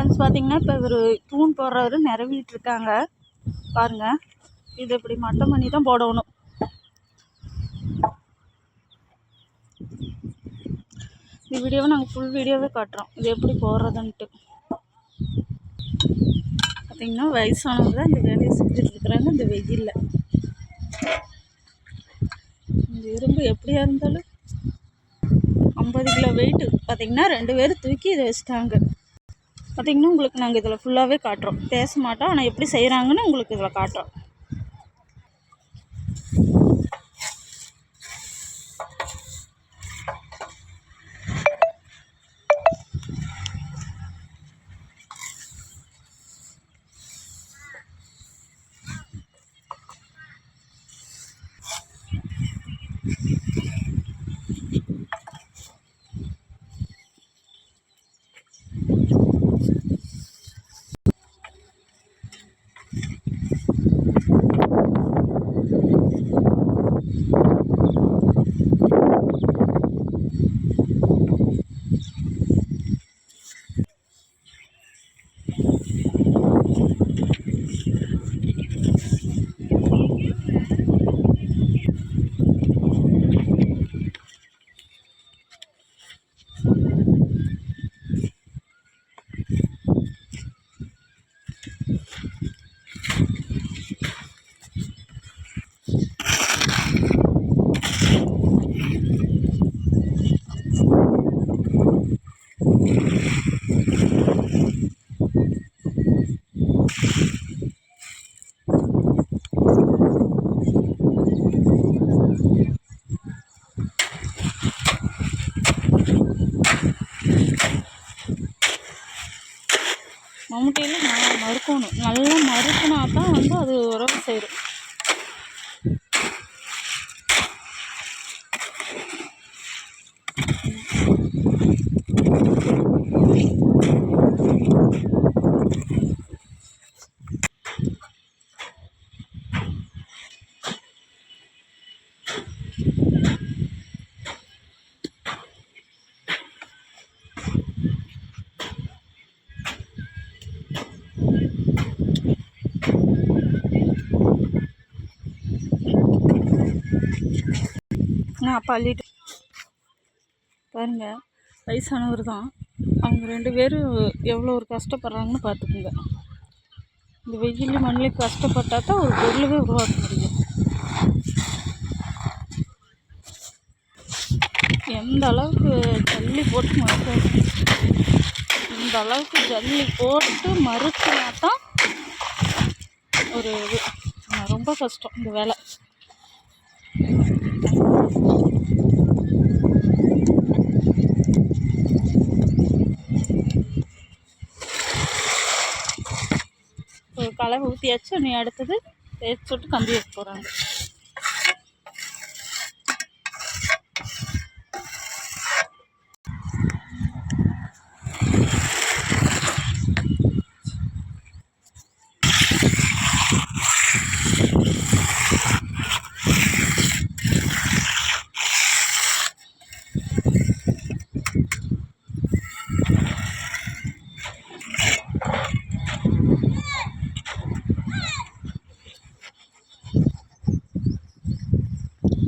Friends பார்த்தீங்கன்னா இப்போ இவர் தூண் போடுறவர் நிறவிட்டு இருக்காங்க பாருங்கள். இது இப்படி மட்டம் பண்ணி தான் போடணும். இந்த வீடியோவை நாங்கள் ஃபுல் வீடியோவே காட்டுறோம் இது எப்படி போடுறதுன்ட்டு. பார்த்திங்கன்னா வயசானவங்க தான் இந்த வேலையை செஞ்சுட்டு இருக்கிறாங்க. இந்த வெயிலில் இந்த இரும்பு எப்படியா இருந்தாலும் 50 கிலோ வெயிட்டு பார்த்திங்கன்னா 2 பேர் தூக்கி இதை வச்சுட்டாங்க. பார்த்திங்கன்னா உங்களுக்கு நாங்கள் இதில் ஃபுல்லாகவே காட்டுறோம். பேச மாட்டோம், ஆனால் எப்படி செய்கிறாங்கன்னு உங்களுக்கு இதில் காட்டுறோம். மம்முட்டியில் நான் மறுக்கணும், நல்லா மறுக்கினா தான் அது உறவு சேரும். நான் அப்போ அள்ளிட்டு பாருங்கள். வயசானவர் தான், அவங்க 2 பேரும் எவ்வளோ ஒரு கஷ்டப்படுறாங்கன்னு பார்த்துக்குங்க. இந்த வெயில் மண்ணில் கஷ்டப்பட்டால் தான் ஒரு பொருளவே உருவாக்க முடியும். எந்த அளவுக்கு ஜல்லி போட்டு இந்த அளவுக்கு ஜல்லி போட்டு மறுக்கினா தான் ஒரு இது. ரொம்ப கஷ்டம் இந்த வேலை. ஒரு கலவை ஊற்றியாச்சு, நீ அடுத்தது தேய்ச்சி விட்டு கம்பி வைக்க போகிறாங்க.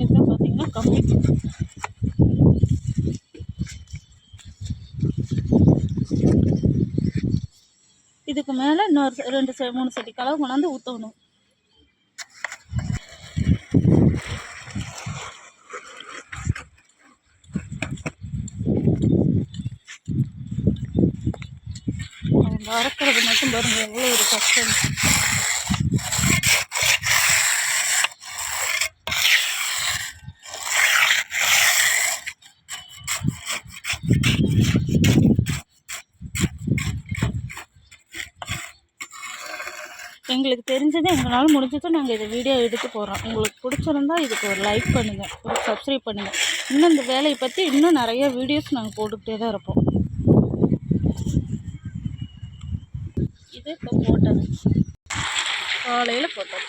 இதுதான் பார்த்தீங்கன்னா கம்பி. இதுக்கு மேலே இன்னொரு 2-3 சட்டி கலவை கொண்டாந்து ஊற்றணும். அவங்க அரைக்கிறது மட்டும் பாருங்க எவ்வளோ ஒரு கஷ்டம். எங்களுக்கு தெரிஞ்சது எங்களால் முடிஞ்சது நாங்கள் இதை வீடியோ எடுத்து போடுறோம். உங்களுக்கு பிடிச்சிருந்தா இதுக்கு ஒரு லைக் பண்ணுங்கள், ஒரு சப்ஸ்கிரைப் பண்ணுங்கள். இன்னும் இந்த வேலையை பற்றி இன்னும் நிறைய வீடியோஸ் நாங்கள் போட்டுக்கிட்டே தான் இருப்போம். இது இப்போ போட்டது, காலையில் போட்டது.